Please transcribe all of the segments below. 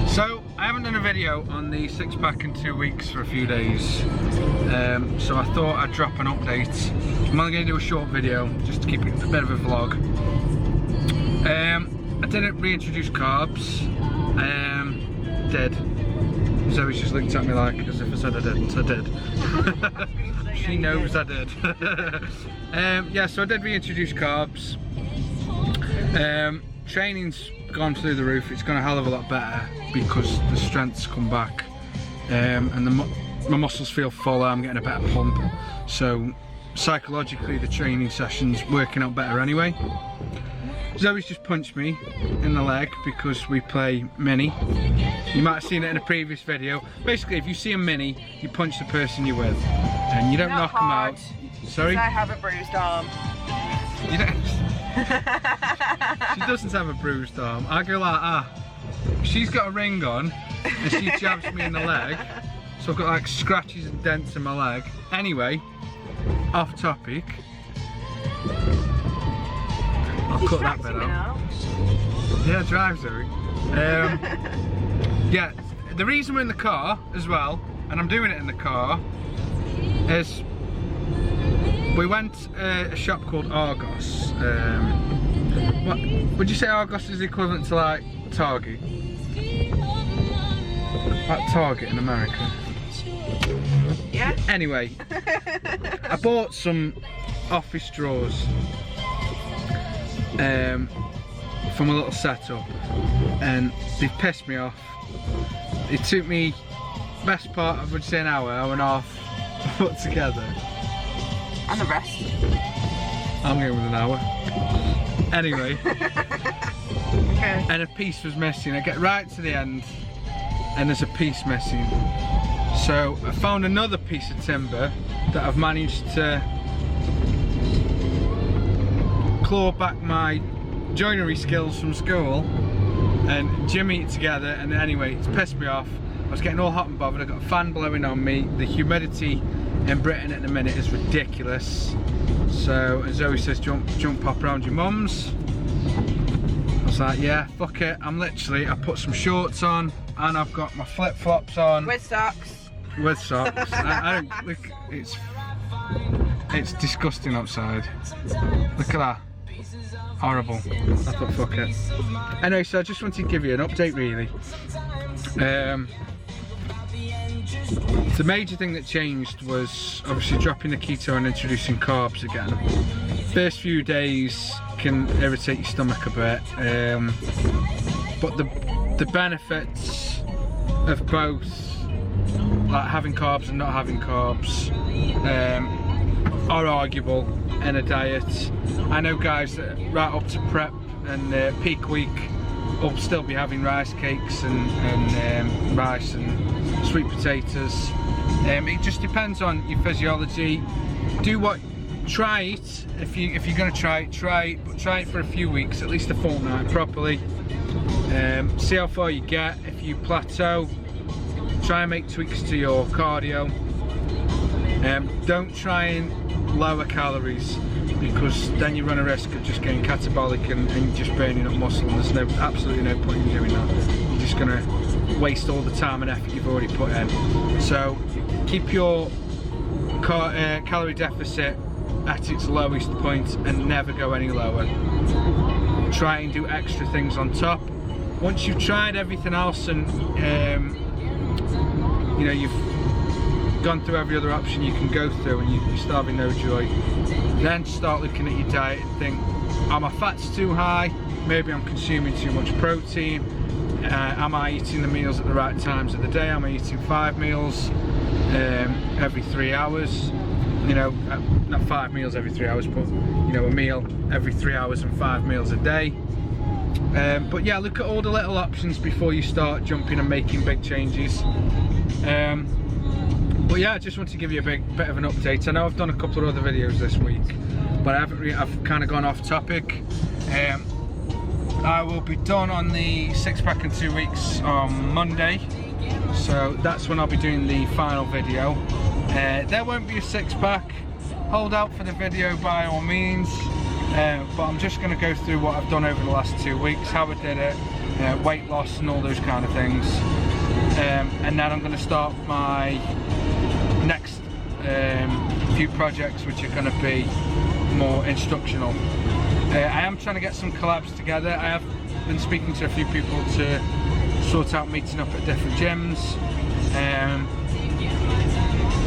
So I haven't done a video on the 6-pack in 2 weeks for a few days, so I thought I'd drop an update. I'm only going to do a short video just to keep it a bit of a vlog. I didn't reintroduce carbs. Did. Zoe's just looked at me like as if I said I didn't. I did. She knows I did. Yeah, so I did reintroduce carbs. Training's gone through the roof. It's gone a hell of a lot better because the strength's come back, and my muscles feel fuller. I'm getting a better pump, so psychologically the training session's working out better anyway. Zoe's just punched me in the leg because we play mini. You might have seen it in a previous video. Basically, if you see a mini, you punch the person you're with, and you don't knock them out. Sorry? I have a bruised arm. You don't. She doesn't have a bruised arm. I go like, she's got a ring on and she jabs me in the leg, so I've got like scratches and dents in my leg. Anyway, off topic. I'll cut that bit out. Yeah, drive Zoe. Yeah, the reason we're in the car as well, and I'm doing it in the car, is we went to a shop called Argos. What would you say Argos is the equivalent to like Target? Like Target in America. Yeah. Anyway, I bought some office drawers from a little setup, and they pissed me off. It took me best part of, would say, an hour and a half to put together. And the rest? I'm going with an hour. Anyway. Okay. And a piece was missing. I get right to the end and there's a piece missing. So I found another piece of timber that I've managed to claw back my joinery skills from school and jimmy it together, and anyway, it's pissed me off. I was getting all hot and bothered. I got a fan blowing on me. The humidity in Britain at the minute is ridiculous. So as Zoe says, jump pop around your mum's. I was like, yeah, fuck it. I put some shorts on and I've got my flip-flops on. With socks. With socks. I don't look, it's disgusting outside. Look at that. Horrible. I thought fuck it. Anyway, so I just wanted to give you an update really. The major thing that changed was obviously dropping the keto and introducing carbs again. First few days can irritate your stomach a bit, but the benefits of both, like having carbs and not having carbs, are arguable in a diet. I know guys that right up to prep and peak week will still be having rice cakes and rice and sweet potatoes. It just depends on your physiology. Try it if you're going to try it, but try it for a few weeks, at least a fortnight properly. See how far you get. If you plateau, try and make tweaks to your cardio. Don't try and lower calories, because then you run a risk of just getting catabolic and just burning up muscle, and there's absolutely no point in doing that. You're just going to waste all the time and effort you've already put in. So keep your calorie deficit at its lowest point and never go any lower. Try and do extra things on top. Once you've tried everything else and you know, you've gone through every other option you can go through and you're starving no joy, then start looking at your diet and think, are my fats too high? Maybe I'm consuming too much protein. Am I eating the meals at the right times of the day? Am I eating 5 meals every 3 hours? You know, not 5 meals every 3 hours, but you know, a meal every 3 hours and 5 meals a day. But yeah, look at all the little options before you start jumping and making big changes. But yeah, I just want to give you a bit of an update. I know I've done a couple of other videos this week, but I've kind of gone off topic. I will be done on the 6-pack in 2 weeks on Monday, so that's when I'll be doing the final video. There won't be a 6-pack. Hold out for the video by all means, but I'm just going to go through what I've done over the last 2 weeks, how I did it, weight loss and all those kind of things. And then I'm going to start my next few projects, which are going to be more instructional. I am trying to get some collabs together. I have been speaking to a few people to sort out meeting up at different gyms,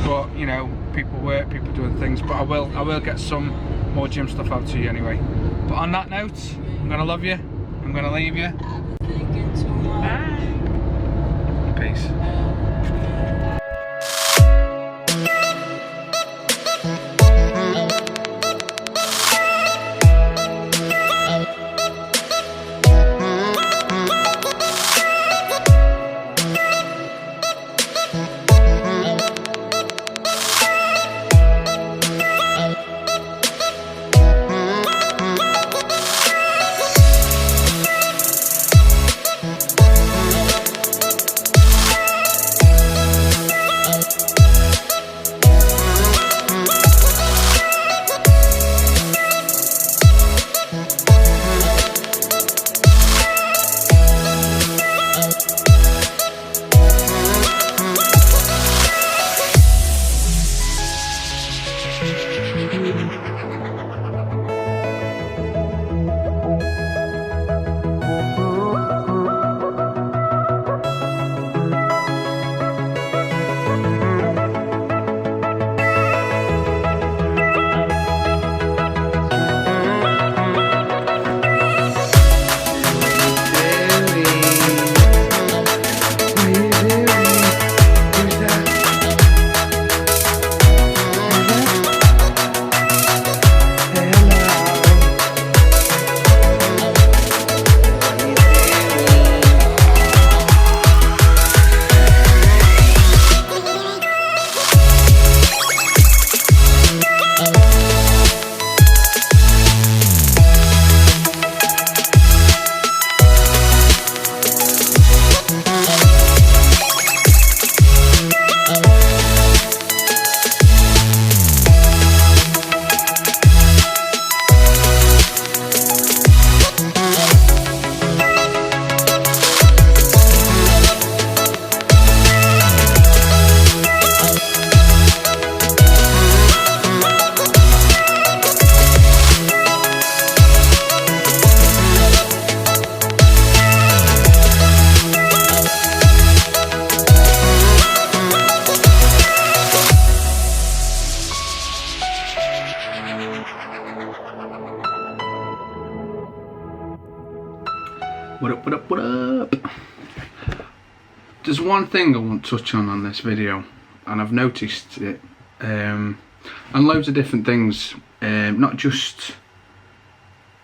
but you know, people work, people do other things. But I will get some more gym stuff out to you anyway. But on that note, I'm gonna love you. I'm gonna leave you. Bye. Peace. What up? There's one thing I want to touch on this video, and I've noticed it, and loads of different things, not just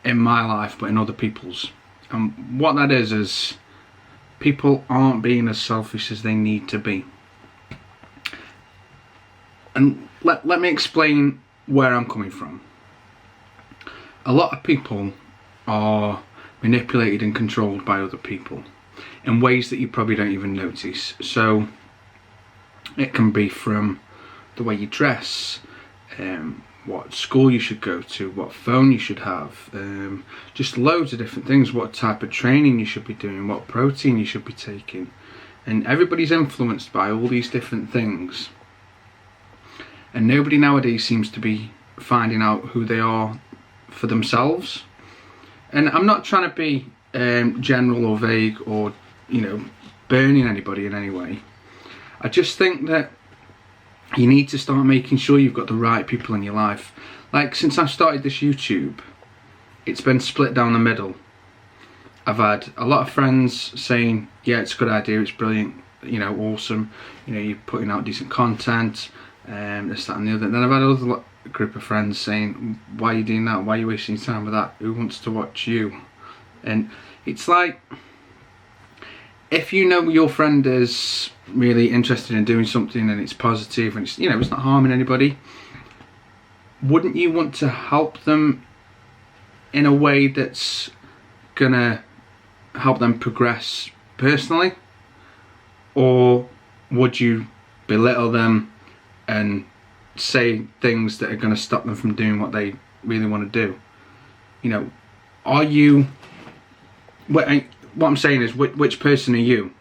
in my life but in other people's. And what that is people aren't being as selfish as they need to be. And let me explain where I'm coming from. A lot of people are manipulated and controlled by other people in ways that you probably don't even notice. So it can be from the way you dress, what school you should go to, what phone you should have, just loads of different things, what type of training you should be doing, what protein you should be taking. And everybody's influenced by all these different things, and nobody nowadays seems to be finding out who they are for themselves. And I'm not trying to be general or vague or, you know, burning anybody in any way. I just think that you need to start making sure you've got the right people in your life. Like, since I started this YouTube, it's been split down the middle. I've had a lot of friends saying, yeah, it's a good idea, it's brilliant, you know, awesome, you know, you're putting out decent content, this, that and the other. And then I've had another group of friends saying, why are you doing that? Why are you wasting your time with that? Who wants to watch you? And it's like, if you know your friend is really interested in doing something and it's positive and it's, you know, it's not harming anybody, wouldn't you want to help them in a way that's gonna help them progress personally? Or would you belittle them and say things that are going to stop them from doing what they really want to do? You know, are you, what I'm saying is, which person are you?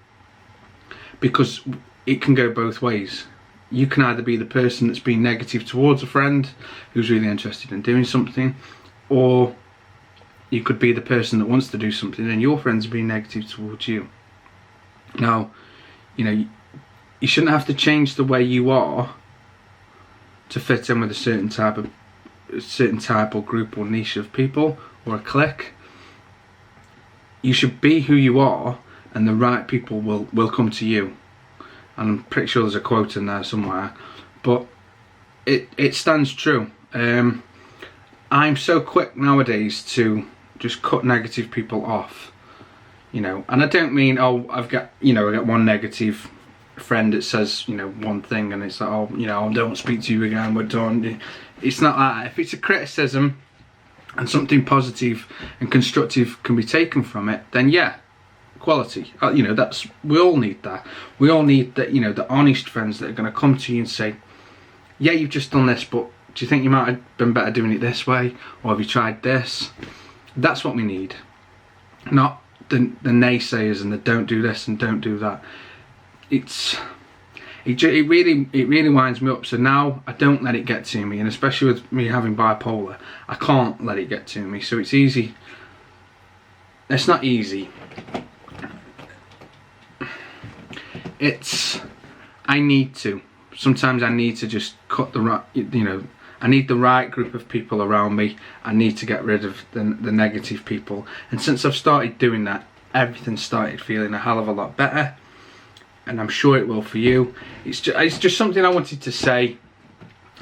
Because it can go both ways. You can either be the person that's been negative towards a friend who's really interested in doing something, or you could be the person that wants to do something and your friends are being negative towards you. Now, you know, you shouldn't have to change the way you are to fit in with a certain type or group or niche of people or a clique. You should be who you are, and the right people will come to you. And I'm pretty sure there's a quote in there somewhere, but it stands true. I'm so quick nowadays to just cut negative people off, you know, and I don't mean, oh, I got one negative friend that says, you know, one thing and it's like, oh, you know, I don't speak to you again, we're done. It's not that. If it's a criticism and something positive and constructive can be taken from it, then yeah, quality. You know, we all need that. We all need that, you know, the honest friends that are going to come to you and say, yeah, you've just done this, but do you think you might have been better doing it this way, or have you tried this? That's what we need, not the naysayers and the don't do this and don't do that. It really winds me up. So now I don't let it get to me, and especially with me having bipolar, I can't let it get to me. So it's easy. It's not easy. I need to. Sometimes I need to just cut the right, you know, I need the right group of people around me. I need to get rid of the negative people. And since I've started doing that, everything started feeling a hell of a lot better. And I'm sure it will for you. It's just something I wanted to say.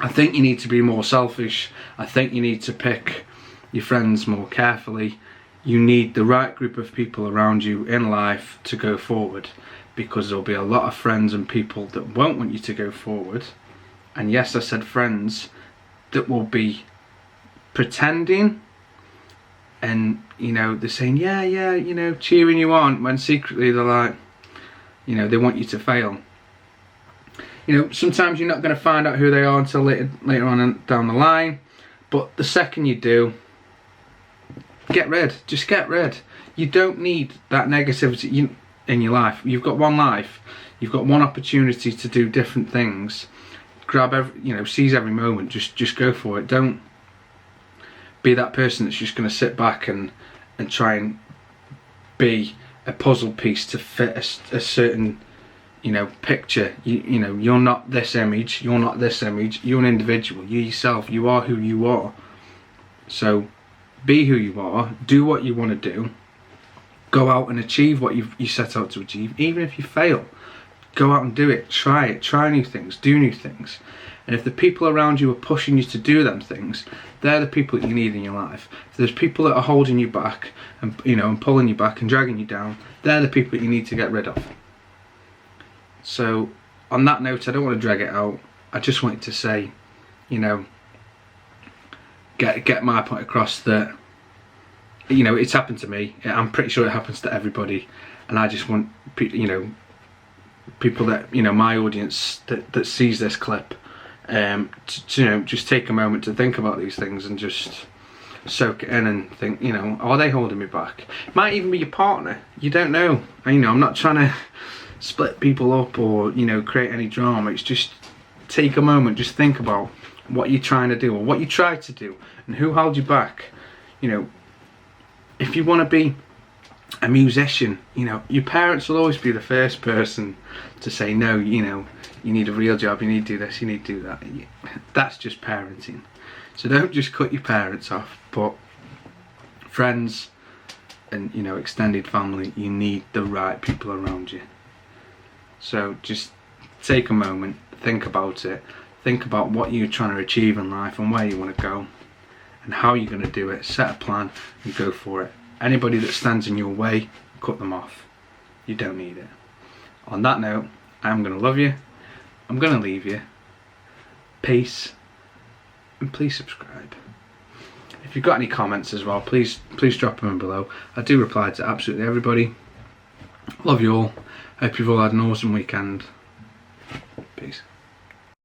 I think you need to be more selfish. I think you need to pick your friends more carefully. You need the right group of people around you in life to go forward, because there'll be a lot of friends and people that won't want you to go forward. And yes, I said friends, that will be pretending, and you know, they're saying yeah, you know, cheering you on, when secretly they're like, you know, they want you to fail. You know, sometimes you're not going to find out who they are until later on down the line, but the second you do, just get rid. You don't need that negativity in your life. You've got one life. You've got one opportunity to do different things. Seize every moment. Just go for it. Don't be that person that's just going to sit back and try and be a puzzle piece to fit a certain, you know, picture. You know, you're not this image. You're not this image. You're an individual. You yourself. You are who you are. So be who you are. Do what you want to do. Go out and achieve what you set out to achieve. Even if you fail, go out and do it. Try it. Try new things. Do new things. And if the people around you are pushing you to do them things, they're the people that you need in your life. If there's people that are holding you back and, you know, and pulling you back and dragging you down, they're the people that you need to get rid of. So on that note, I don't want to drag it out. I just wanted to say, you know, get my point across that, you know, it's happened to me. I'm pretty sure it happens to everybody, and I just want you know, people that, you know, my audience that sees this clip, to you know, just take a moment to think about these things and just soak it in and think, you know, are they holding me back? It might even be your partner. You don't know. You know, I'm not trying to split people up or, you know, create any drama. It's just take a moment, just think about what you're trying to do or what you tried to do and who held you back. You know, if you want to be a musician, you know, your parents will always be the first person to say, no, you know, you need a real job, you need to do this, you need to do that. That's just parenting. So don't just cut your parents off, but friends and, you know, extended family, you need the right people around you. So just take a moment, think about it, think about what you're trying to achieve in life and where you want to go and how you're going to do it. Set a plan and go for it. Anybody that stands in your way, cut them off. You don't need it. On that note, I'm going to love you. I'm going to leave you. Peace. And please subscribe. If you've got any comments as well, please drop them in below. I do reply to absolutely everybody. Love you all. Hope you've all had an awesome weekend. Peace.